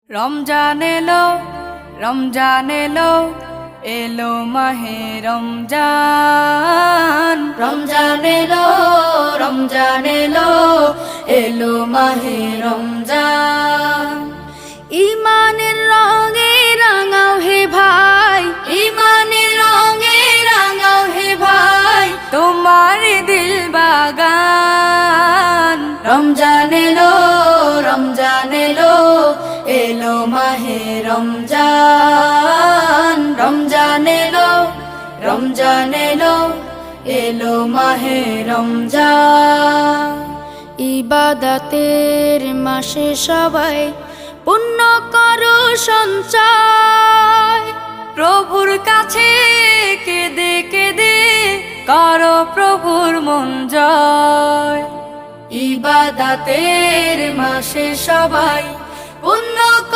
রমজান এলো, রমজান এলো, এলো মাহে রমজান। রমজান এলো, রমজান এলো, এলো মাহে রমজান। ইমানের রঙে রাঙাও হে ভাই, ইমানের রঙে রাঙাও হে ভাই, তোমার দিল বাগান। রমজান এলো, রমজান এলো, এলো মাহে রমজান। রমজান এলো, রমজান এলো, এলো মাহে রমজান। ইবাদতের মাসে সবাই পুণ্য করো সঞ্চয়, প্রভুর কাছে কেঁদে কেঁদে করো প্রভুর মন জয়। ইবাদতের মাসে সবাই পুণ্য